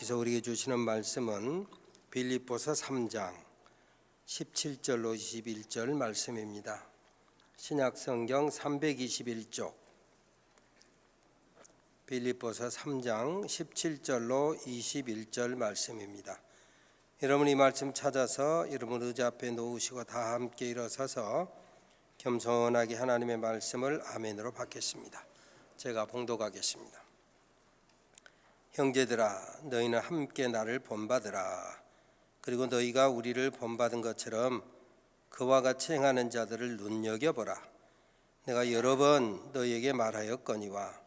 하나님께서 우리에게 주시는 말씀은 빌립보서 3장 17절로 21절 말씀입니다. 신약성경 321쪽 빌립보서 3장 17절로 21절 말씀입니다. 여러분 이 말씀 찾아서 여러분 의자 앞에 놓으시고 다 함께 일어서서 겸손하게 하나님의 말씀을 아멘으로 받겠습니다. 제가 봉독하겠습니다. 형제들아, 너희는 함께 나를 본받으라. 그리고 너희가 우리를 본받은 것처럼 그와 같이 행하는 자들을 눈여겨보라. 내가 여러 번 너희에게 말하였거니와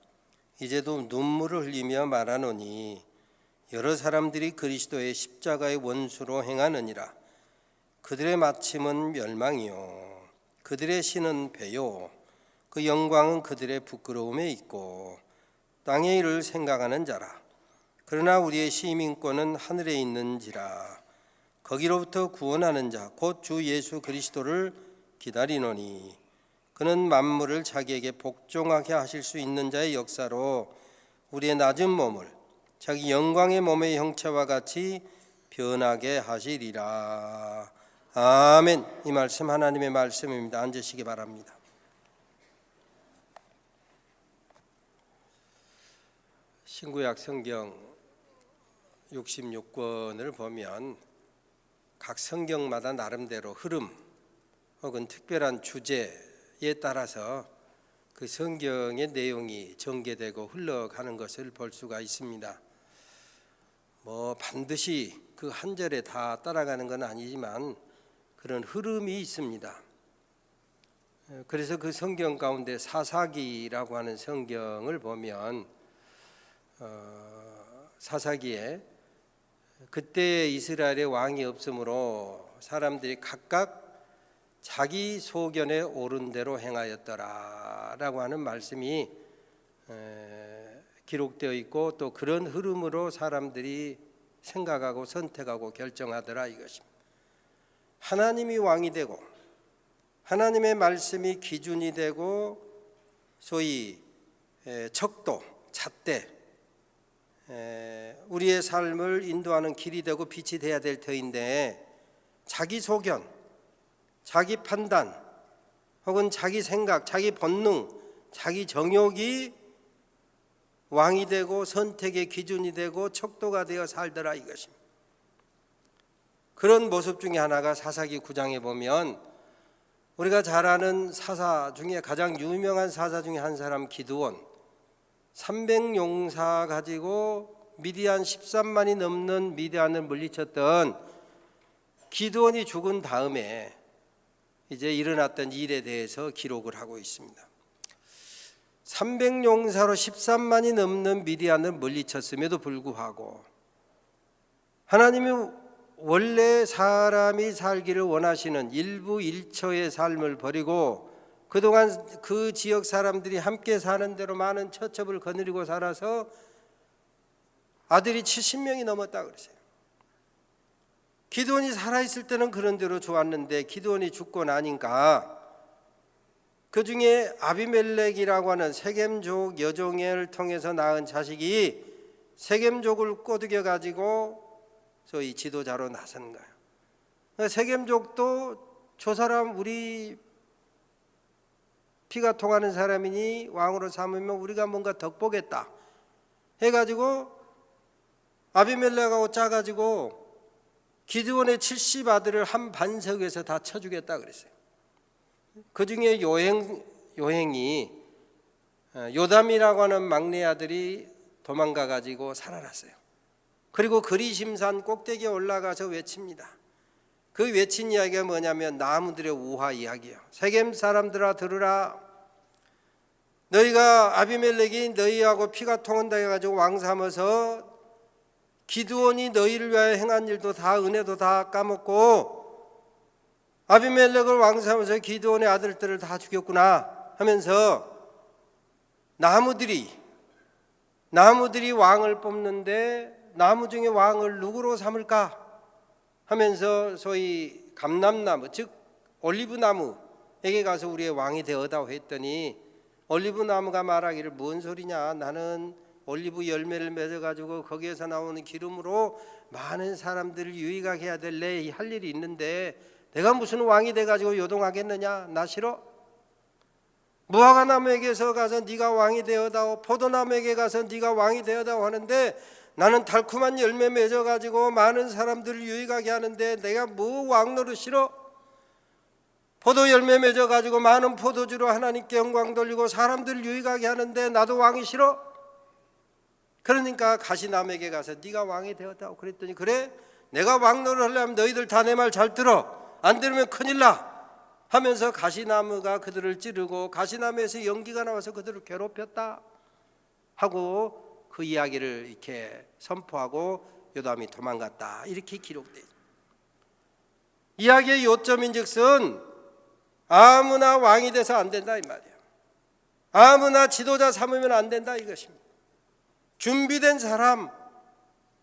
이제도 눈물을 흘리며 말하노니 여러 사람들이 그리스도의 십자가의 원수로 행하느니라. 그들의 마침은 멸망이요 그들의 신은 배요 그 영광은 그들의 부끄러움에 있고 땅의 일을 생각하는 자라. 그러나 우리의 시민권은 하늘에 있는지라. 거기로부터 구원하는 자 곧 주 예수 그리스도를 기다리노니 그는 만물을 자기에게 복종하게 하실 수 있는 자의 역사로 우리의 낮은 몸을 자기 영광의 몸의 형체와 같이 변하게 하시리라. 아멘. 이 말씀 하나님의 말씀입니다. 앉으시기 바랍니다. 신구약 성경 66권을 보면 각 성경마다 나름대로 흐름 혹은 특별한 주제에 따라서 그 성경의 내용이 전개되고 흘러가는 것을 볼 수가 있습니다. 반드시 그 한 절에 다 따라가는 건 아니지만 그런 흐름이 있습니다. 그래서 그 성경 가운데 사사기라고 하는 성경을 보면 사사기에 그때 이스라엘의 왕이 없으므로 사람들이 각각 자기 소견에 옳은 대로 행하였더라라고 하는 말씀이 기록되어 있고 또 그런 흐름으로 사람들이 생각하고 선택하고 결정하더라 이것입니다. 하나님이 왕이 되고 하나님의 말씀이 기준이 되고 소위 척도, 잣대 우리의 삶을 인도하는 길이 되고 빛이 되어야 될 터인데 자기 소견, 자기 판단 혹은 자기 생각, 자기 본능, 자기 정욕이 왕이 되고 선택의 기준이 되고 척도가 되어 살더라 이것입니다. 그런 모습 중에 하나가 사사기 9장에 보면 우리가 잘 아는 사사 중에 가장 유명한 사사 중에 한 사람 기드온 300용사 가지고 미디안 13만이 넘는 미디안을 물리쳤던 기드온이 죽은 다음에 이제 일어났던 일에 대해서 기록을 하고 있습니다. 300용사로 13만이 넘는 미디안을 물리쳤음에도 불구하고 하나님이 원래 사람이 살기를 원하시는 일부 일처의 삶을 버리고 그동안 그 지역 사람들이 함께 사는 대로 많은 처첩을 거느리고 살아서 아들이 70명이 넘었다 그러세요. 기드온이 살아있을 때는 그런 대로 좋았는데 기드온이 죽고 나니까 그 중에 아비멜렉이라고 하는 세겜족 여종을 통해서 낳은 자식이 세겜족을 꼬드겨 가지고 소위 지도자로 나선 거예요. 세겜족도 저 사람 우리 피가 통하는 사람이니 왕으로 삼으면 우리가 뭔가 덕보겠다 해가지고 아비멜렉하고 짜가지고 기드온의 70 아들을 한 반석에서 다 쳐주겠다 그랬어요. 그 중에 요행이 요담이라고 하는 막내 아들이 도망가 가지고 살아났어요. 그리고 그리심산 꼭대기에 올라가서 외칩니다. 그 외친 이야기가 뭐냐면 나무들의 우화 이야기예요. 세겜 사람들아 들으라. 너희가 아비멜렉이 너희하고 피가 통한다 해가지고 왕 삼아서 기드온이 너희를 위하여 행한 일도 다 은혜도 다 까먹고 아비멜렉을 왕 삼아서 기드온의 아들들을 다 죽였구나 하면서 나무들이 왕을 뽑는데 나무 중에 왕을 누구로 삼을까 하면서 소위 감람나무 즉 올리브나무에게 가서 우리의 왕이 되어다오 했더니 올리브나무가 말하기를 뭔 소리냐 나는 올리브 열매를 맺어가지고 거기에서 나오는 기름으로 많은 사람들을 유익하게 해야 될 내 할 일이 있는데 내가 무슨 왕이 돼가지고 요동하겠느냐? 나 싫어. 무화과나무에게서 가서 네가 왕이 되어다오, 포도나무에게 가서 네가 왕이 되어다오 하는데 나는 달콤한 열매 맺어가지고 많은 사람들을 유익하게 하는데 내가 뭐 왕노릇 싫어? 포도 열매 맺어가지고 많은 포도주로 하나님께 영광 돌리고 사람들을 유익하게 하는데 나도 왕이 싫어? 그러니까 가시나무에게 가서 네가 왕이 되었다고 그랬더니 그래? 내가 왕노릇 하려면 너희들 다 내 말 잘 들어. 안 들으면 큰일 나 하면서 가시나무가 그들을 찌르고 가시나무에서 연기가 나와서 그들을 괴롭혔다 하고 그 이야기를 이렇게 선포하고 요담이 도망갔다 이렇게 기록되어 있습니다. 이야기의 요점인즉슨 아무나 왕이 돼서 안 된다 이 말이에요. 아무나 지도자 삼으면 안 된다 이것입니다. 준비된 사람,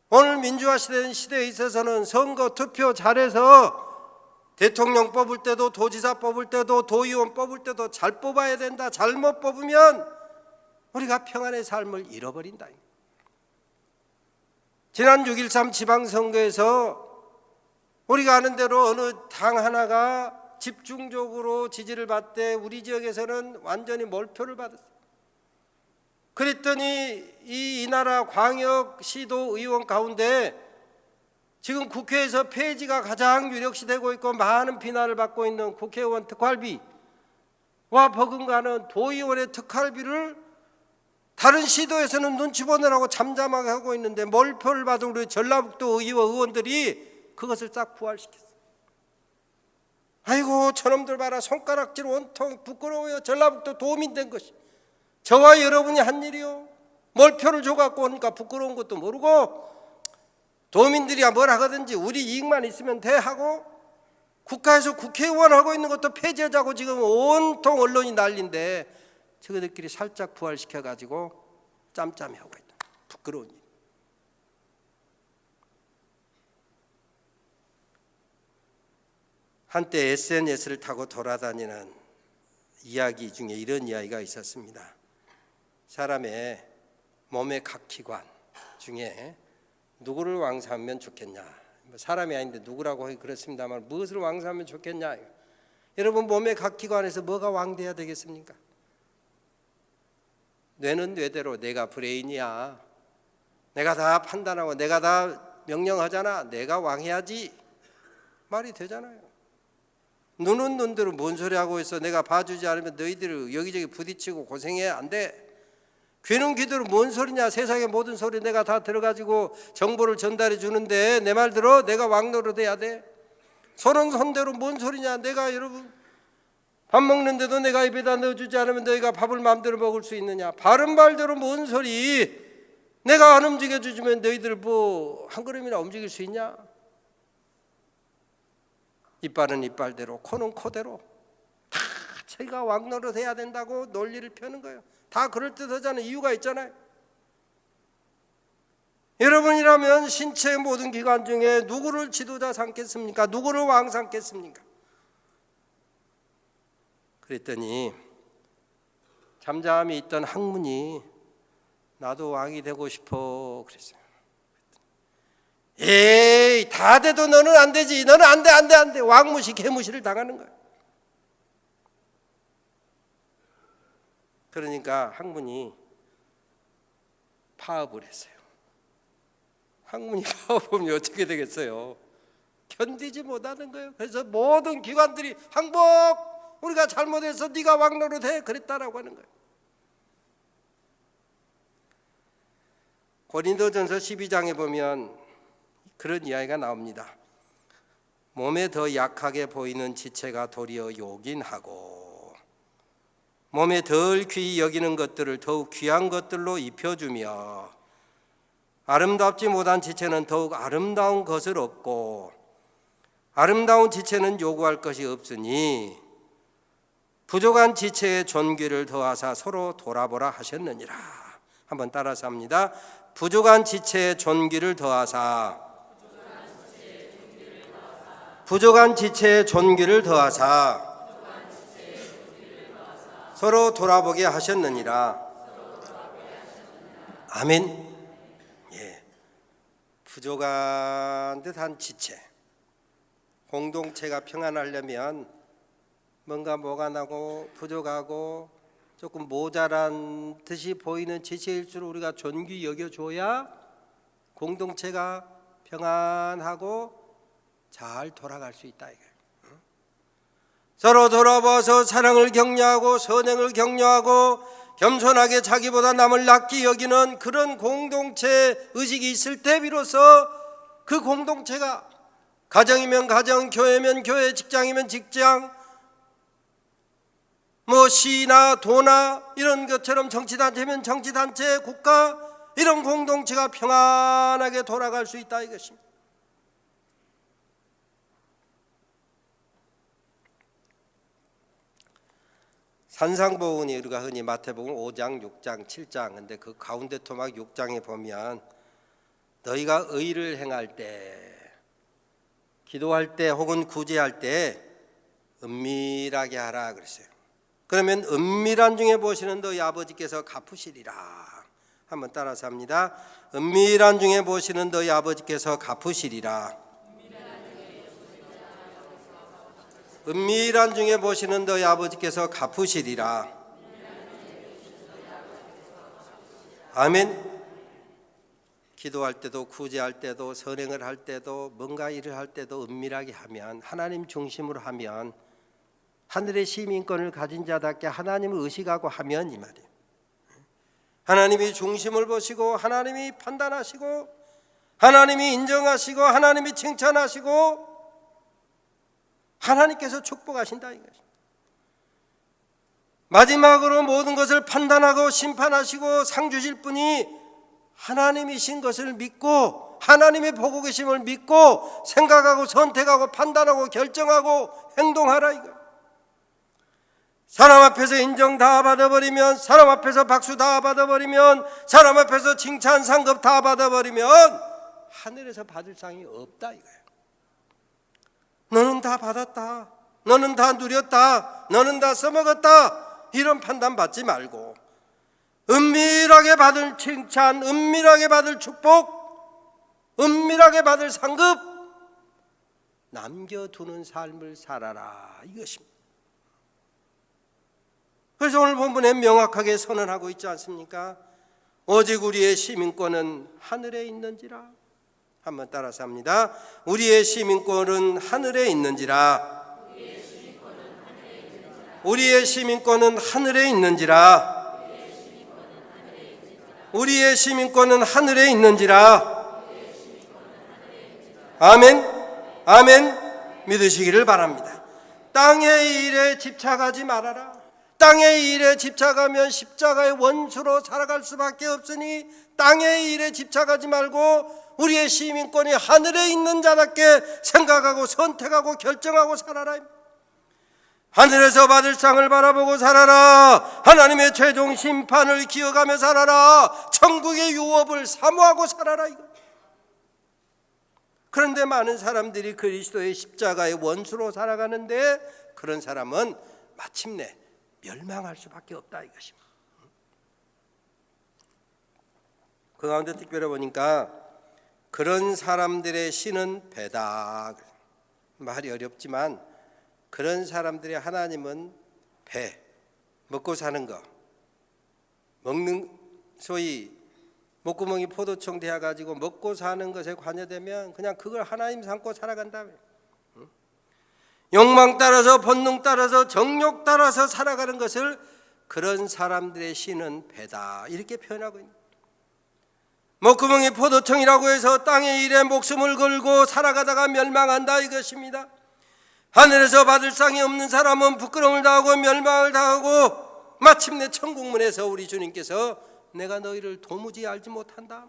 오늘 민주화 시대에 있어서는 선거 투표 잘해서 대통령 뽑을 때도 도지사 뽑을 때도 도의원 뽑을 때도 잘 뽑아야 된다. 잘못 뽑으면 우리가 평안의 삶을 잃어버린다. 지난 6.13 지방선거에서 우리가 아는 대로 어느 당 하나가 집중적으로 지지를 받되 우리 지역에서는 완전히 몰표를 받았어요. 그랬더니 이 나라 광역시도 의원 가운데 지금 국회에서 폐지가 가장 유력시되고 있고 많은 비난을 받고 있는 국회의원 특활비와 버금가는 도의원의 특활비를 다른 시도에서는 눈치 보느라고 잠잠하게 하고 있는데 몰표를 받은 우리 전라북도 의원들이 그것을 싹 부활시켰어요. 아이고 저놈들 봐라, 손가락질 온통 부끄러워요. 전라북도 도민 된 것이 저와 여러분이 한 일이요. 몰표를 줘갖고 오니까 부끄러운 것도 모르고 도민들이야 뭘 하거든지 우리 이익만 있으면 돼 하고 국가에서 국회의원 하고 있는 것도 폐지하자고 지금 온통 언론이 난리인데 저희들끼리 살짝 부활시켜가지고 짬짬이 하고 있다. 부끄러운 일. 한때 SNS를 타고 돌아다니는 이야기 중에 이런 이야기가 있었습니다. 사람의 몸의 각 기관 중에 누구를 왕사하면 좋겠냐. 사람이 아닌데 누구라고 하기 그렇습니다만 무엇을 왕사하면 좋겠냐. 여러분 몸의 각 기관에서 뭐가 왕돼야 되겠습니까? 뇌는 뇌대로 내가 브레인이야. 내가 다 판단하고 내가 다 명령하잖아. 내가 왕해야지. 말이 되잖아요. 눈은 눈대로 뭔 소리 하고 있어. 내가 봐주지 않으면 너희들이 여기저기 부딪히고 고생해. 안 돼. 귀는 귀대로 뭔 소리냐. 세상의 모든 소리 내가 다 들어가지고 정보를 전달해 주는데 내 말 들어. 내가 왕노릇 해야 돼. 손은 손대로 뭔 소리냐. 내가 여러분 밥 먹는데도 내가 입에다 넣어주지 않으면 너희가 밥을 마음대로 먹을 수 있느냐. 바른 말대로 뭔 소리. 내가 안 움직여주면 너희들 뭐 한 걸음이나 움직일 수 있냐. 이빨은 이빨대로 코는 코대로 다 자기가 왕노릇 해야 된다고 논리를 펴는 거예요. 다 그럴듯하잖아요. 이유가 있잖아요. 여러분이라면 신체의 모든 기관 중에 누구를 지도자 삼겠습니까? 누구를 왕 삼겠습니까? 그랬더니 잠잠히 있던 학문이 나도 왕이 되고 싶어 그랬어요. 에이 다 돼도 너는 안 되지. 너는 안 돼 안 돼 안 돼. 왕무시 개무시를 당하는 거야. 그러니까 학문이 파업을 했어요. 학문이 파업하면 어떻게 되겠어요? 견디지 못하는 거예요. 그래서 모든 기관들이 항복 우리가 잘못해서 네가 왕노릇 해 그랬다라고 하는 거예요. 고린도전서 12장에 보면 그런 이야기가 나옵니다. 몸에 더 약하게 보이는 지체가 도리어 요긴하고 몸에 덜 귀히 여기는 것들을 더욱 귀한 것들로 입혀주며 아름답지 못한 지체는 더욱 아름다운 것을 얻고 아름다운 지체는 요구할 것이 없으니 부족한 지체의 존귀를 더하사 서로 돌아보라 하셨느니라. 한번 따라서 합니다. 부족한 지체의 존귀를 더하사 부족한 지체의 존귀를 더하사 서로 돌아보게 하셨느니라. 아멘. 예, 부족한 듯한 지체, 공동체가 평안하려면 뭔가 뭐가 나고 부족하고 조금 모자란 듯이 보이는 지체일수록 우리가 존귀 여겨줘야 공동체가 평안하고 잘 돌아갈 수 있다 이거예요. 서로 돌아봐서 사랑을 격려하고 선행을 격려하고 겸손하게 자기보다 남을 낫게 여기는 그런 공동체 의식이 있을 때 비로소 그 공동체가 가정이면 가정, 교회면 교회, 직장이면 직장, 뭐 시나 도나 이런 것처럼 정치단체면 정치단체, 국가 이런 공동체가 평안하게 돌아갈 수 있다 이것입니다. 산상보훈이 우리가 흔히 마태복음 5장, 6장, 7장 근데 그 가운데 토막 6장에 보면 너희가 의를 행할 때, 기도할 때 혹은 구제할 때 은밀하게 하라 그랬어요. 그러면 은밀한 중에 보시는 너희 아버지께서 갚으시리라. 한번 따라서 합니다. 은밀한 중에 보시는 너희 아버지께서 갚으시리라. 은밀한 중에 보시는 너희 아버지께서 갚으시리라. 아멘. 기도할 때도 구제할 때도 선행을 할 때도 뭔가 일을 할 때도 은밀하게 하면, 하나님 중심으로 하면, 하늘의 시민권을 가진 자답게 하나님을 의식하고 하면 이 말이에요. 하나님이 중심을 보시고 하나님이 판단하시고 하나님이 인정하시고 하나님이 칭찬하시고 하나님께서 축복하신다 이것입니다. 마지막으로 모든 것을 판단하고 심판하시고 상 주실 분이 하나님이신 것을 믿고 하나님이 보고 계심을 믿고 생각하고 선택하고 판단하고 결정하고 행동하라 이거. 사람 앞에서 인정 다 받아버리면, 사람 앞에서 박수 다 받아버리면, 사람 앞에서 칭찬 상급 다 받아버리면 하늘에서 받을 상이 없다 이거예요. 너는 다 받았다, 너는 다 누렸다, 너는 다 써먹었다 이런 판단 받지 말고 은밀하게 받을 칭찬, 은밀하게 받을 축복, 은밀하게 받을 상급 남겨두는 삶을 살아라 이것입니다. 그래서 오늘 본문에 명확하게 선언하고 있지 않습니까? 오직 우리의 시민권은 하늘에 있는지라. 한번 따라서 합니다. 우리의 시민권은 하늘에 있는지라. 우리의 시민권은 하늘에 있는지라. 우리의 시민권은 하늘에 있는지라. 아멘. 아멘. 믿으시기를 바랍니다. 땅의 일에 집착하지 말아라. 땅의 일에 집착하면 십자가의 원수로 살아갈 수밖에 없으니 땅의 일에 집착하지 말고 우리의 시민권이 하늘에 있는 자답게 생각하고 선택하고 결정하고 살아라. 하늘에서 받을 상을 바라보고 살아라. 하나님의 최종 심판을 기억하며 살아라. 천국의 유업을 사모하고 살아라. 그런데 많은 사람들이 그리스도의 십자가의 원수로 살아가는데 그런 사람은 마침내 멸망할 수밖에 없다 이것입니다. 그 가운데 특별히 보니까 그런 사람들의 신은 배다. 말이 어렵지만 그런 사람들의 하나님은 배, 먹고 사는 거, 먹는, 소위 목구멍이 포도청 되어가지고 먹고 사는 것에 관여되면 그냥 그걸 하나님 삼고 살아간다. 욕망 따라서 본능 따라서 정욕 따라서 살아가는 것을 그런 사람들의 신은 배다 이렇게 표현하고 있습니다. 목구멍이 포도청이라고 해서 땅의 일에 목숨을 걸고 살아가다가 멸망한다 이것입니다. 하늘에서 받을 상이 없는 사람은 부끄러움을 당하고 멸망을 당하고 마침내 천국문에서 우리 주님께서 내가 너희를 도무지 알지 못한다,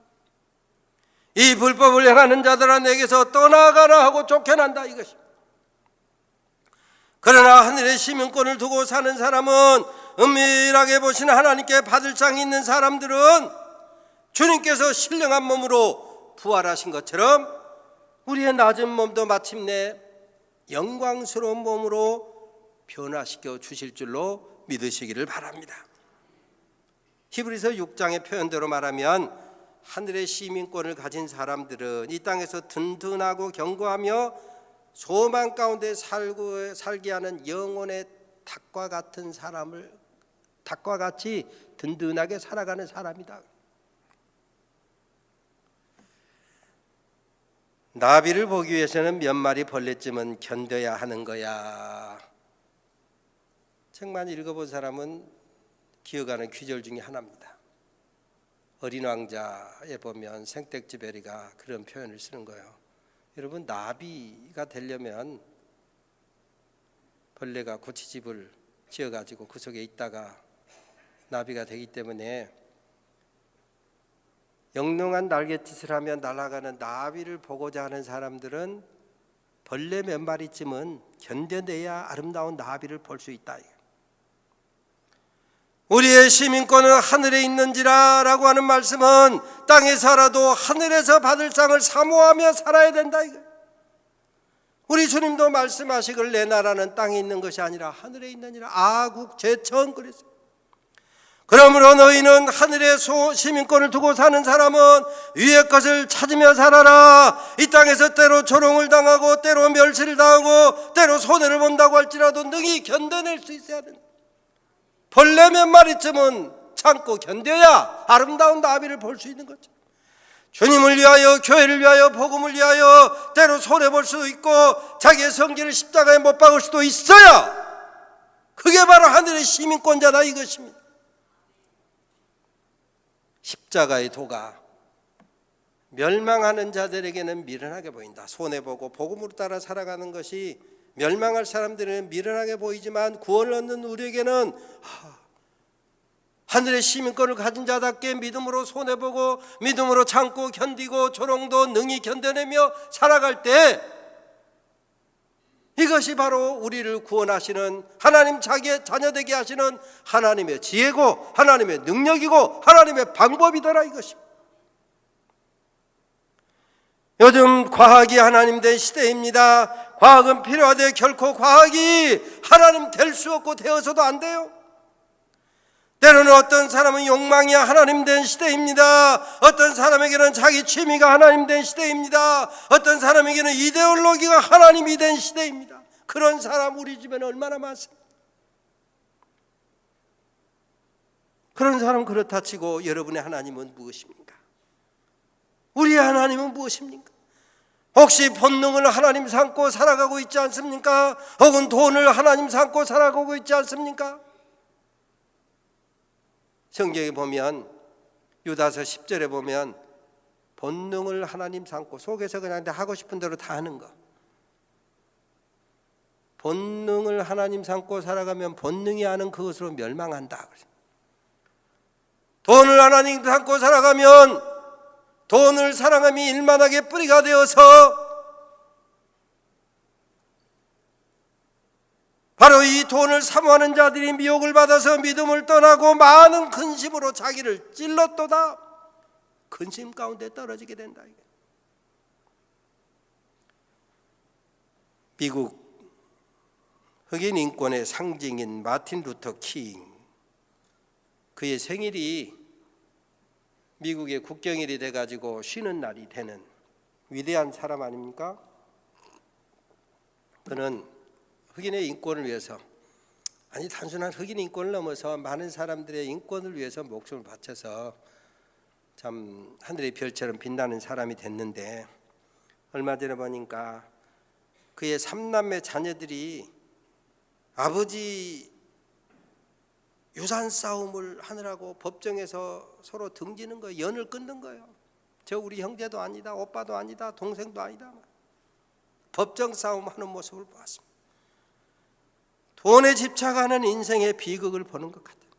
이 불법을 행하는 자들아 내게서 떠나가라 하고 쫓겨난다 이것입니다. 그러나 하늘의 시민권을 두고 사는 사람은, 은밀하게 보시는 하나님께 받을 상이 있는 사람들은 주님께서 신령한 몸으로 부활하신 것처럼 우리의 낮은 몸도 마침내 영광스러운 몸으로 변화시켜 주실 줄로 믿으시기를 바랍니다. 히브리서 6장의 표현대로 말하면 하늘의 시민권을 가진 사람들은 이 땅에서 든든하고 견고하며 소망 가운데 살게 하는 영혼의 닭과 같은 사람을, 닭과 같이 든든하게 살아가는 사람이다. 나비를 보기 위해서는 몇 마리 벌레쯤은 견뎌야 하는 거야. 책만 읽어본 사람은 기억하는 귀절 중에 하나입니다. 어린 왕자에 보면 생텍쥐베리가 그런 표현을 쓰는 거예요. 여러분, 나비가 되려면 벌레가 고치집을 지어가지고 그 속에 있다가 나비가 되기 때문에 영롱한 날갯짓을 하며 날아가는 나비를 보고자 하는 사람들은 벌레 몇 마리쯤은 견뎌내야 아름다운 나비를 볼 수 있다. 우리의 시민권은 하늘에 있는지라 라고 하는 말씀은 땅에 살아도 하늘에서 받을 상을 사모하며 살아야 된다. 우리 주님도 말씀하시길 내 나라는 땅에 있는 것이 아니라 하늘에 있느니라. 아국 제천 그랬어요. 그러므로 너희는 하늘의 시민권을 두고 사는 사람은 위의 것을 찾으며 살아라. 이 땅에서 때로 조롱을 당하고 때로 멸시를 당하고 때로 손해를 본다고 할지라도 능히 견뎌낼 수 있어야 된다. 벌레 몇 마리쯤은 참고 견뎌야 아름다운 나비를 볼 수 있는 거죠. 주님을 위하여, 교회를 위하여, 복음을 위하여 때로 손해볼 수도 있고 자기의 성질을 십자가에 못 박을 수도 있어야 그게 바로 하늘의 시민권자다 이것입니다. 십자가의 도가 멸망하는 자들에게는 미련하게 보인다. 손해보고 복음으로 따라 살아가는 것이 멸망할 사람들은 미련하게 보이지만 구원을 얻는 우리에게는 하늘의 시민권을 가진 자답게 믿음으로 손해보고 믿음으로 참고 견디고 조롱도 능히 견뎌내며 살아갈 때 이것이 바로 우리를 구원하시는 하나님 자기의 자녀되게 하시는 하나님의 지혜고 하나님의 능력이고 하나님의 방법이더라 이것입니다. 요즘 과학이 하나님 된 시대입니다. 과학은 필요하되 결코 과학이 하나님 될 수 없고 되어서도 안 돼요. 때로는 어떤 사람은 욕망이 하나님 된 시대입니다. 어떤 사람에게는 자기 취미가 하나님 된 시대입니다. 어떤 사람에게는 이데올로기가 하나님이 된 시대입니다. 그런 사람 우리 집에는 얼마나 많습니까? 그런 사람 그렇다 치고 여러분의 하나님은 무엇입니까? 우리의 하나님은 무엇입니까? 혹시 본능을 하나님 삼고 살아가고 있지 않습니까? 혹은 돈을 하나님 삼고 살아가고 있지 않습니까? 성경에 보면 유다서 10절에 보면 본능을 하나님 삼고 속에서 그냥 하고 싶은 대로 다 하는 거. 본능을 하나님 삼고 살아가면 본능이 하는 그것으로 멸망한다. 돈을 하나님 삼고 살아가면 돈을 사랑함이 일만하게 뿌리가 되어서 바로 이 돈을 사모하는 자들이 미혹을 받아서 믿음을 떠나고 많은 근심으로 자기를 찔렀도다. 근심 가운데 떨어지게 된다. 미국 흑인 인권의 상징인 마틴 루터 킹, 그의 생일이 미국의 국경일이 돼가지고 쉬는 날이 되는 위대한 사람 아닙니까? 그는 흑인의 인권을 위해서, 아니 단순한 흑인 인권을 넘어서 많은 사람들의 인권을 위해서 목숨을 바쳐서 참 하늘의 별처럼 빛나는 사람이 됐는데, 얼마 전에 보니까 그의 3남매 자녀들이 아버지 유산 싸움을 하느라고 법정에서 서로 등지는 거예요. 연을 끊는 거예요. 저 우리 형제도 아니다, 오빠도 아니다, 동생도 아니다. 법정 싸움하는 모습을 보았습니다. 돈에 집착하는 인생의 비극을 보는 것 같아요.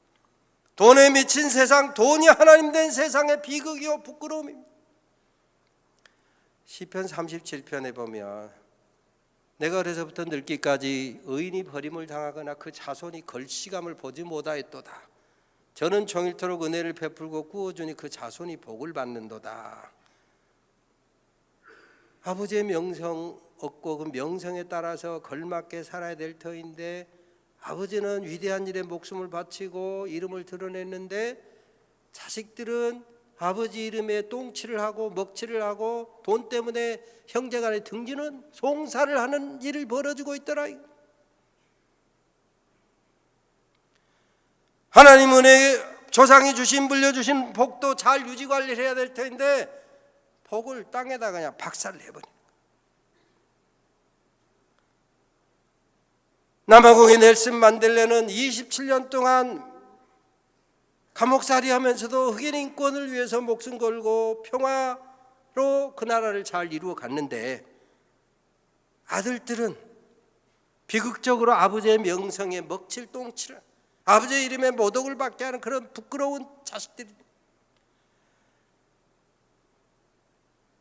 돈에 미친 세상, 돈이 하나님 된 세상의 비극이요 부끄러움입니다. 시편 37편에 보면 내가 어려서부터 늙기까지 의인이 버림을 당하거나 그 자손이 걸시감을 보지 못하였도다. 저는 종일토록 은혜를 베풀고 구워주니 그 자손이 복을 받는도다. 아버지의 명성 얻고 그 명성에 따라서 걸맞게 살아야 될 터인데 아버지는 위대한 일에 목숨을 바치고 이름을 드러냈는데 자식들은 아버지 이름에 똥칠을 하고 먹칠을 하고 돈 때문에 형제간에 등지는 송사를 하는 일을 벌어지고 있더라. 하나님 은혜, 조상이 주신 물려주신 복도 잘 유지 관리를 해야 될 텐데 복을 땅에다 그냥 박살을 내버려. 남아공의 넬슨 만델라는 27년 동안 감옥살이 하면서도 흑인 인권을 위해서 목숨 걸고 평화로 그 나라를 잘 이루어 갔는데, 아들들은 비극적으로 아버지의 명성에 먹칠 똥칠을, 아버지의 이름에 모독을 받게 하는 그런 부끄러운 자식들이,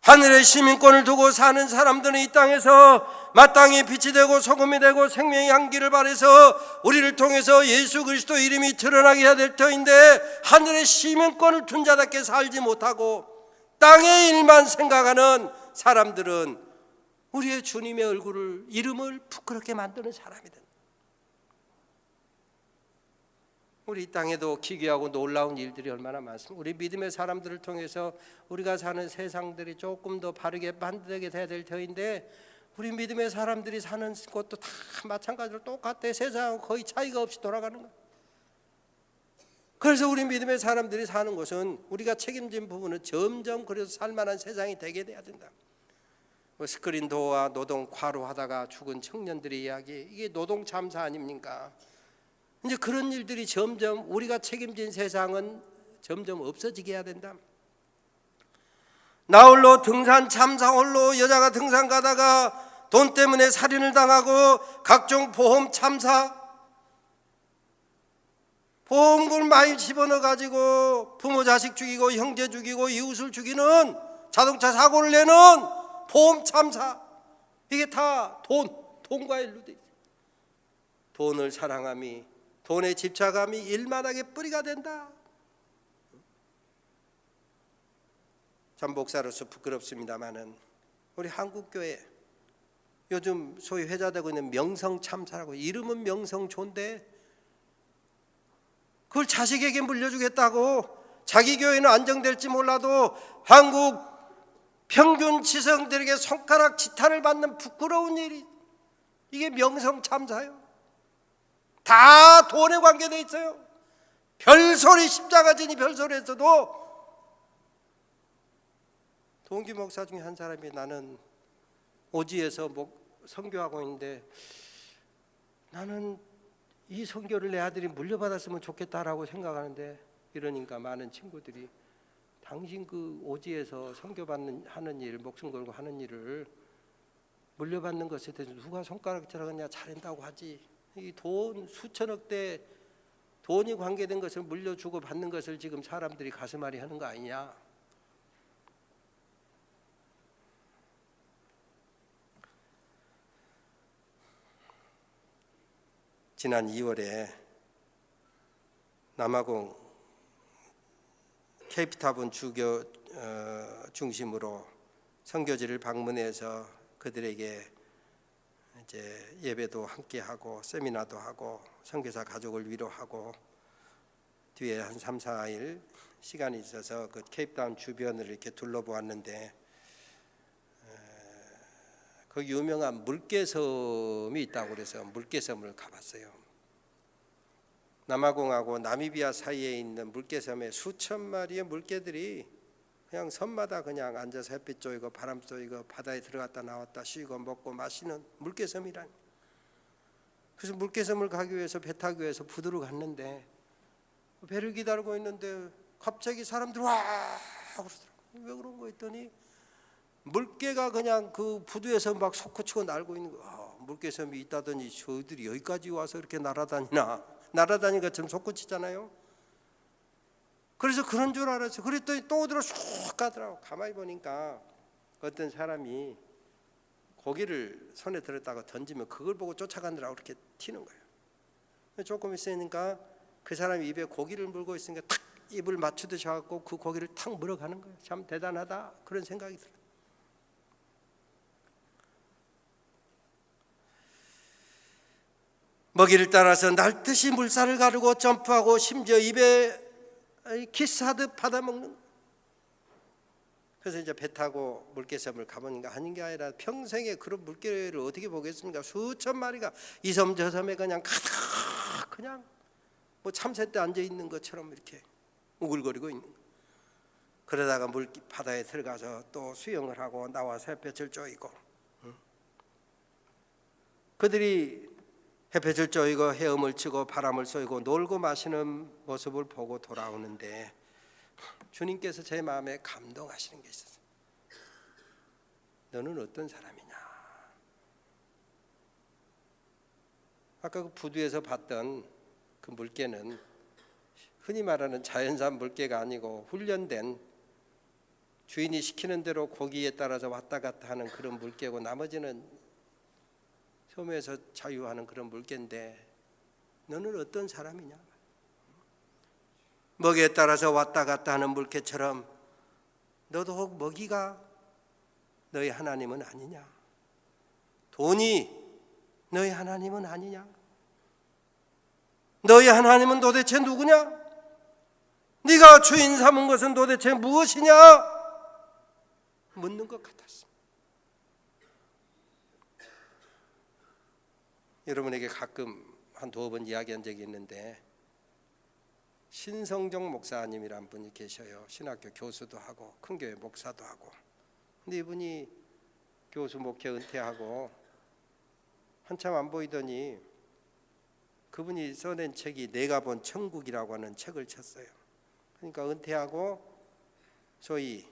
하늘의 시민권을 두고 사는 사람들은 이 땅에서 마땅히 빛이 되고 소금이 되고 생명의 향기를 발해서 우리를 통해서 예수 그리스도 이름이 드러나게 해야 될 터인데, 하늘의 시민권을 둔 자답게 살지 못하고 땅의 일만 생각하는 사람들은 우리의 주님의 얼굴을, 이름을 부끄럽게 만드는 사람이다. 우리 땅에도 기괴하고 놀라운 일들이 얼마나 많습니다. 우리 믿음의 사람들을 통해서 우리가 사는 세상들이 조금 더 바르게 만들게 돼야 될 터인데, 우리 믿음의 사람들이 사는 곳도 다 마찬가지로 똑같아. 세상은 거의 차이가 없이 돌아가는 거예요. 그래서 우리 믿음의 사람들이 사는 곳은, 우리가 책임진 부분은 점점 그래서 살만한 세상이 되게 돼야 된다. 스크린 도어와 노동 과로하다가 죽은 청년들의 이야기, 이게 노동 참사 아닙니까? 이제 그런 일들이 점점 우리가 책임진 세상은 점점 없어지게 해야 된다. 나홀로 등산 참사, 홀로 여자가 등산 가다가 돈 때문에 살인을 당하고 각종 보험 참사, 보험금을 많이 집어넣어 가지고 부모 자식 죽이고 형제 죽이고 이웃을 죽이는, 자동차 사고를 내는 보험 참사, 이게 다 돈과 일로 돼 있어요. 돈을 사랑함이, 돈에 집착함이 일마닥의 뿌리가 된다. 전 목사로서 부끄럽습니다마는 우리 한국교회 요즘 소위 회자되고 있는 명성참사라고, 이름은 명성조인데 그걸 자식에게 물려주겠다고, 자기 교회는 안정될지 몰라도 한국 평균 지성들에게 손가락 지탄을 받는 부끄러운 일이, 이게 명성참사예요. 다 돈에 관계되어 있어요. 별소리, 십자가 지니 별소리에서도 동기 목사 중에 한 사람이, 나는 오지에서 선교하고 있는데 나는 이 선교를 내 아들이 물려받았으면 좋겠다라고 생각하는데, 이러니까 많은 친구들이, 당신 그 오지에서 선교받는 하는 일, 목숨 걸고 하는 일을 물려받는 것에 대해서 누가 손가락질하고 그냥 잘한다고 하지, 이 돈 수천억대 돈이 관계된 것을 물려주고 받는 것을 지금 사람들이 가슴앓이 하는 거 아니냐. 지난 2월에 남아공 케이프타운 주교 중심으로 선교지를 방문해서 그들에게 이제 예배도 함께 하고 세미나도 하고 선교사 가족을 위로하고, 뒤에 한 3, 4일 시간이 있어서 그 케이프타운 주변을 이렇게 둘러보았는데, 그 유명한 물개섬이 있다고 그래서 물개섬을 가봤어요. 남아공하고 나미비아 사이에 있는 물개섬에 수천 마리의 물개들이 그냥 섬마다 그냥 앉아서 햇빛 쬐고 바람 쐬고 바다에 들어갔다 나왔다 쉬고 먹고 마시는 물개섬이란. 그래서 물개섬을 가기 위해서 배 타기 위해서 부두로 갔는데, 배를 기다리고 있는데 갑자기 사람들이 와 그러더라고요. 왜 그런 거 했더니 물개가 그냥 그 부두에서 막 솟구치고 날고 있는 거야. 물개섬이 있다더니 저들이 여기까지 와서 이렇게 날아다니나, 날아다니는 것처럼 솟구치잖아요. 그래서 그런 줄 알았어요. 그랬더니 또 어디로 쑥 가더라고. 가만히 보니까 어떤 사람이 고기를 손에 들었다가 던지면 그걸 보고 쫓아가느라고 이렇게 튀는 거예요. 조금 있으니까 그 사람이 입에 고기를 물고 있으니까 탁 입을 맞추듯이 하고 그 고기를 탁 물어가는 거예요. 참 대단하다, 그런 생각이 들어요. 먹이를 따라서 날듯이 물살을 가르고 점프하고 심지어 입에 기사듯 받아먹는. 그래서 이제 배 타고 물개섬을 가보니까 아닌 게 아니라 평생에 그런 물개를 어떻게 보겠습니까? 수천 마리가 이 섬 저 섬에 그냥 가득 그냥 뭐 참새 때 앉아 있는 것처럼 이렇게 우글거리고 있는 거예요. 그러다가 바다에 들어가서 또 수영을 하고 나와서 햇볕을 쬐이고, 그들이 햇볕을 쬐이고 헤엄을 치고 바람을 쏘고 놀고 마시는 모습을 보고 돌아오는데 주님께서 제 마음에 감동하시는 게 있었어요. 너는 어떤 사람이냐? 아까 그 부두에서 봤던 그 물개는 흔히 말하는 자연산 물개가 아니고 훈련된, 주인이 시키는 대로 고기에 따라서 왔다 갔다 하는 그런 물개고, 나머지는 섬에서 자유하는 그런 물개인데 너는 어떤 사람이냐? 먹이에 따라서 왔다 갔다 하는 물개처럼 너도 혹 먹이가 너희 하나님은 아니냐? 돈이 너희 하나님은 아니냐? 너희 하나님은 도대체 누구냐? 네가 주인 삼은 것은 도대체 무엇이냐? 묻는 것 같았습니다. 여러분에게 가끔 한 두어 번 이야기한 적이 있는데, 신성정 목사님이란 분이 계셔요. 신학교 교수도 하고 큰 교회 목사도 하고. 근데 이분이 교수 목회 은퇴하고 한참 안 보이더니 그분이 써낸 책이 내가 본 천국이라고 하는 책을 쳤어요. 그러니까 은퇴하고 소위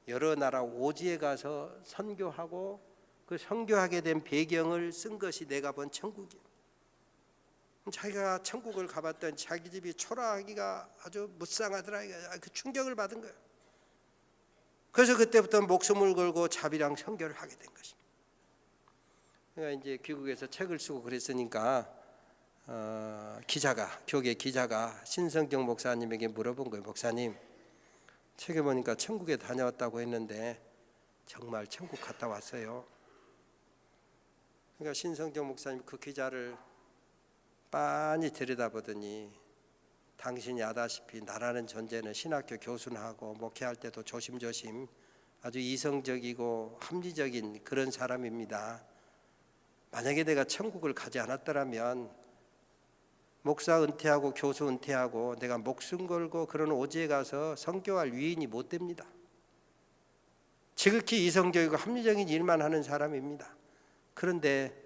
여러 나라 오지에 가서 선교하고 그 선교하게 된 배경을 쓴 것이 내가 본 천국이에요. 자기가 천국을 가봤던 자기 집이 초라하기가 아주 무쌍하더라. 그 충격을 받은 거예요. 그래서 그때부터 목숨을 걸고 자비랑 선교를 하게 된 것입니다. 그러니까 이제 귀국에서 책을 쓰고 그랬으니까 교계 기자가 신성경 목사님에게 물어본 거예요. 목사님, 책에 보니까 천국에 다녀왔다고 했는데 정말 천국 갔다 왔어요? 그러니까 신성경 목사님 그 기자를 빤히 들여다보더니, 당신이 아다시피 나라는 존재는 신학교 교수나 하고 목회할 때도 조심조심 아주 이성적이고 합리적인 그런 사람입니다. 만약에 내가 천국을 가지 않았더라면 목사 은퇴하고 교수 은퇴하고 내가 목숨 걸고 그런 오지에 가서 선교할 위인이 못 됩니다. 지극히 이성적이고 합리적인 일만 하는 사람입니다. 그런데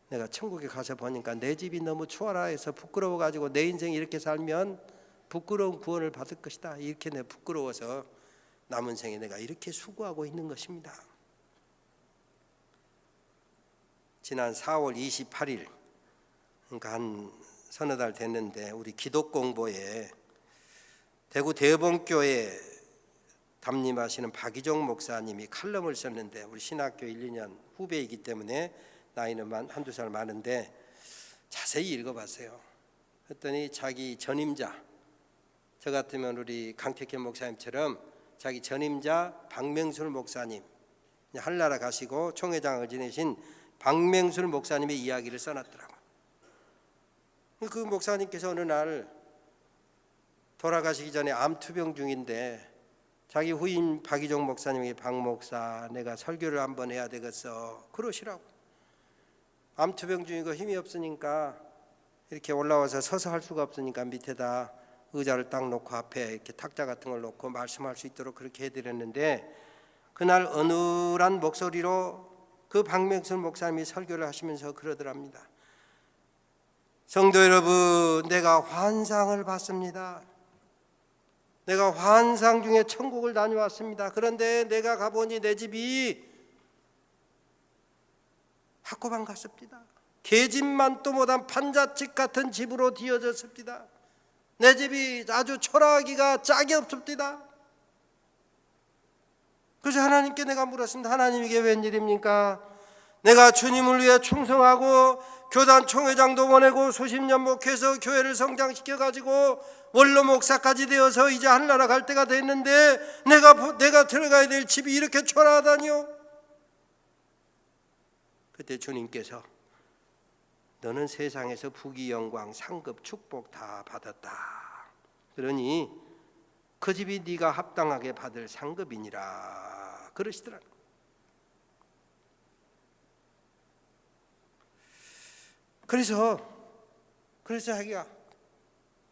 내가 천국에 가서 보니까 내 집이 너무 추워라 해서 부끄러워가지고 내 인생이 이렇게 살면 부끄러운 구원을 받을 것이다. 이렇게 내가 부끄러워서 남은 생에 내가 이렇게 수고하고 있는 것입니다. 지난 4월 28일, 그러니까 한 서너 달 됐는데, 우리 기독공보에 대구 대봉교회 담임하시는 박이종 목사님이 칼럼을 썼는데, 우리 신학교 1, 2년 후배이기 때문에 나이는 한두 살 많은데 자세히 읽어봤어요. 그랬더니 자기 전임자, 저 같으면 우리 강택현 목사님처럼 자기 전임자 박명술 목사님, 한나라 가시고 총회장을 지내신 박명술 목사님의 이야기를 써놨더라고요. 그 목사님께서 어느 날 돌아가시기 전에 암투병 중인데 자기 후임 박이종 목사님에게, 박 목사, 내가 설교를 한번 해야 되겠어 그러시라고. 암투병 중이고 힘이 없으니까 이렇게 올라와서 서서 할 수가 없으니까 밑에다 의자를 딱 놓고 앞에 이렇게 탁자 같은 걸 놓고 말씀할 수 있도록 그렇게 해드렸는데, 그날 어눌한 목소리로 그 박명순 목사님이 설교를 하시면서 그러더랍니다. 성도 여러분, 내가 환상을 봤습니다. 내가 환상 중에 천국을 다녀왔습니다. 그런데 내가 가보니 내 집이 학고방 같습니다. 계집만도 못한 판잣집 같은 집으로 뒤어졌습니다. 내 집이 아주 초라하기가 짝이 없습니다. 그래서 하나님께 내가 물었습니다. 하나님, 이게 웬일입니까? 내가 주님을 위해 충성하고 교단 총회장도 보내고 수십 년 목회해서 교회를 성장시켜가지고 원로 목사까지 되어서 이제 하늘나라 갈 때가 됐는데 내가 들어가야 될 집이 이렇게 초라하다니요? 그때 주님께서 너는 세상에서 부귀 영광 상급 축복 다 받았다. 그러니 그 집이 네가 합당하게 받을 상급이니라 그러시더라. 그래서 자기가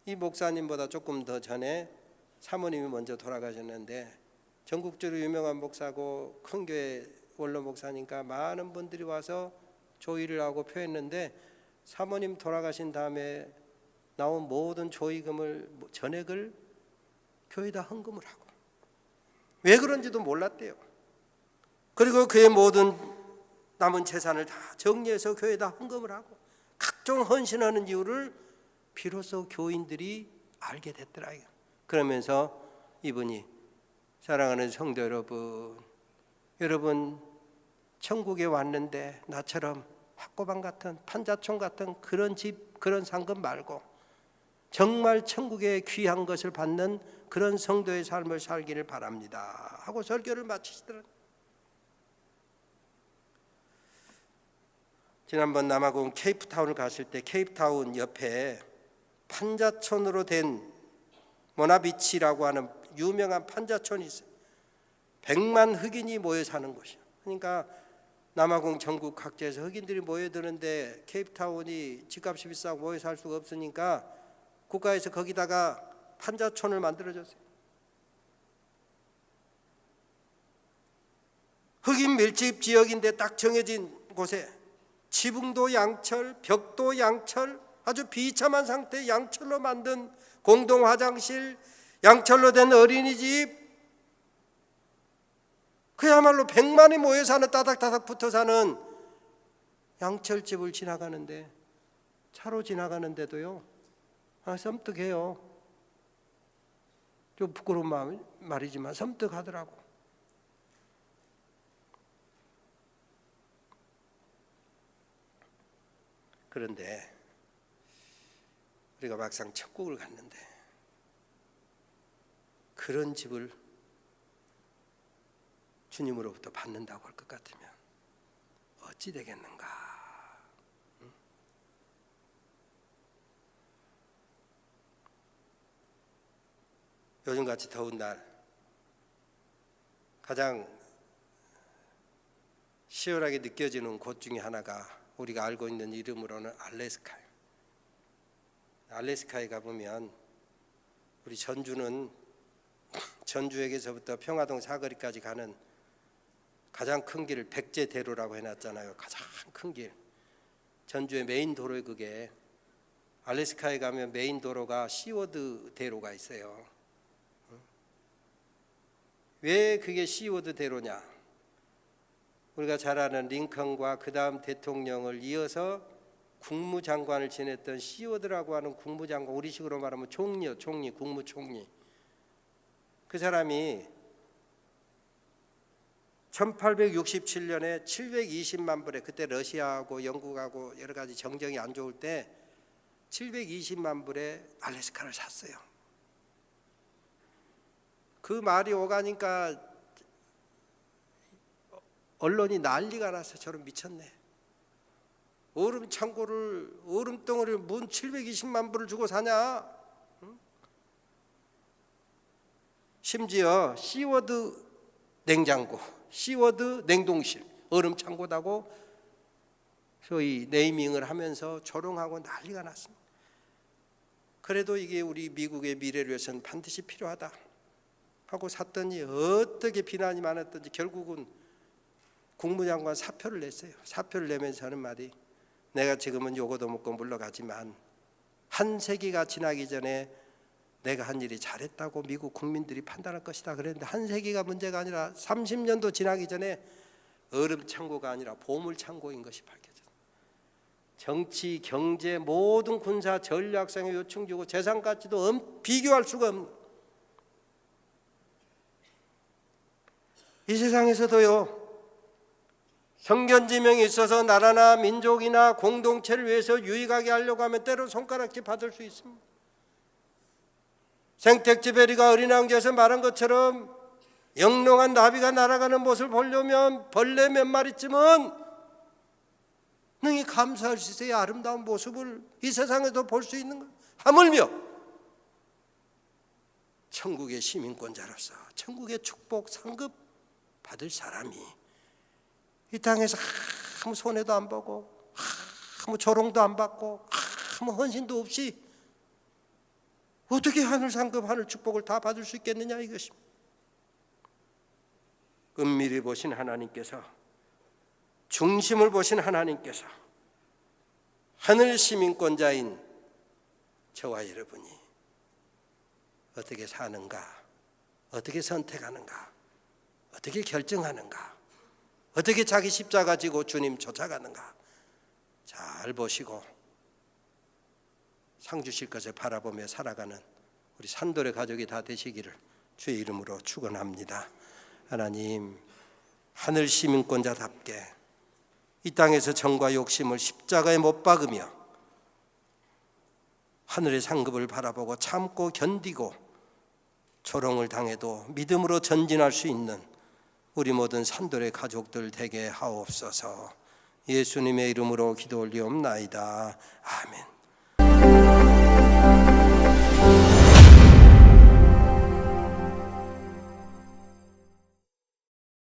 이 목사님보다 조금 더 전에 사모님이 먼저 돌아가셨는데 전국적으로 유명한 목사고 큰 교회 원로 목사니까 많은 분들이 와서 조의를 하고 표했는데 사모님 돌아가신 다음에 나온 모든 조의금을 전액을 교회에다 헌금을 하고 왜 그런지도 몰랐대요. 그리고 그의 모든 남은 재산을 다 정리해서 교회에다 헌금을 하고 각종 헌신하는 이유를 비로소 교인들이 알게 됐더라. 그러면서 이분이 사랑하는 성도 여러분 천국에 왔는데 나처럼 학고방 같은 판자촌 같은 그런 집 그런 상급 말고 정말 천국의 귀한 것을 받는 그런 성도의 삶을 살기를 바랍니다 하고 설교를 마치시더라고요. 지난번 남아공 케이프타운을 갔을 때 케이프타운 옆에 판자촌으로 된 모나비치라고 하는 유명한 판자촌이 있어요. 100만 흑인이 모여 사는 곳이에요. 그러니까 남아공 전국 각지에서 흑인들이 모여드는데 케이프타운이 집값이 비싸고 모여 살 수가 없으니까 국가에서 거기다가 판자촌을 만들어줬어요. 흑인 밀집 지역인데 딱 정해진 곳에 지붕도 양철, 벽도 양철, 아주 비참한 상태의 양철로 만든 공동 화장실, 양철로 된 어린이집, 그야말로 100만이 모여 사는 따닥따닥 붙어 사는 양철집을 지나가는데 차로 지나가는데도요 섬뜩해요. 좀 부끄러운 말이지만 섬뜩하더라고. 그런데 우리가 막상 천국을 갔는데 그런 집을 주님으로부터 받는다고 할 것 같으면 어찌 되겠는가? 요즘같이 더운 날 가장 시원하게 느껴지는 곳 중에 하나가 우리가 알고 있는 이름으로는 알래스카예요. 알래스카에 가보면 우리 전주는 전주역에서부터 평화동 사거리까지 가는 가장 큰 길을 백제대로라고 해놨잖아요. 가장 큰 길. 전주의 메인 도로에 그게 알래스카에 가면 메인 도로가 시워드 대로가 있어요. 왜 그게 시워드 대로냐? 우리가 잘 아는 링컨과 그 다음 대통령을 이어서 국무장관을 지냈던 시워드라고 하는 국무장관, 우리식으로 말하면 총리요, 총리, 국무총리. 그 사람이 1867년에 720만 불에, 그때 러시아하고 영국하고 여러 가지 정정이 안 좋을 때 720만 불에 알래스카를 샀어요. 그 말이 오가니까 언론이 난리가 나서 저런 미쳤네. 얼음 창고를, 얼음 덩어리를 문 720만 불을 주고 사냐? 응? 심지어 시워드 냉장고, 시워드 냉동실, 얼음 창고다고 소위 네이밍을 하면서 조롱하고 난리가 났습니다. 그래도 이게 우리 미국의 미래를 위해서는 반드시 필요하다 하고 샀더니 어떻게 비난이 많았던지 결국은 국무장관 사표를 냈어요. 사표를 내면서 하는 말이, 내가 지금은 요거도 먹고 물러가지만 한 세기가 지나기 전에 내가 한 일이 잘했다고 미국 국민들이 판단할 것이다 그랬는데, 한 세기가 문제가 아니라 30년도 지나기 전에 얼음 창고가 아니라 보물 창고인 것이 밝혀졌어요. 정치, 경제, 모든 군사 전략상의 요청 주고 재산 가치도 비교할 수가 없는, 이 세상에서도요 성견지명이 있어서 나라나 민족이나 공동체를 위해서 유익하게 하려고 하면 때로 손가락질 받을 수 있습니다. 생텍쥐베리가 어린 왕자에서 말한 것처럼 영롱한 나비가 날아가는 모습을 보려면 벌레 몇 마리쯤은 능히 감사할 수 있어야 아름다운 모습을 이 세상에도 볼 수 있는 것. 하물며 천국의 시민권자로서 천국의 축복 상급 받을 사람이 이 땅에서 아무 손해도 안 보고 아무 조롱도 안 받고 아무 헌신도 없이 어떻게 하늘 상급 하늘 축복을 다 받을 수 있겠느냐 이것입니다. 은밀히 보신 하나님께서, 중심을 보신 하나님께서 하늘 시민권자인 저와 여러분이 어떻게 사는가, 어떻게 선택하는가, 어떻게 결정하는가, 어떻게 자기 십자가 지고 주님 쫓아가는가 잘 보시고 상 주실 것을 바라보며 살아가는 우리 산돌의 가족이 다 되시기를 주의 이름으로 축원합니다. 하나님, 하늘 시민권자답게 이 땅에서 정과 욕심을 십자가에 못 박으며 하늘의 상급을 바라보고 참고 견디고 조롱을 당해도 믿음으로 전진할 수 있는 우리 모든 산돌의 가족들 되게 하옵소서. 예수님의 이름으로 기도 올리옵나이다. 아멘.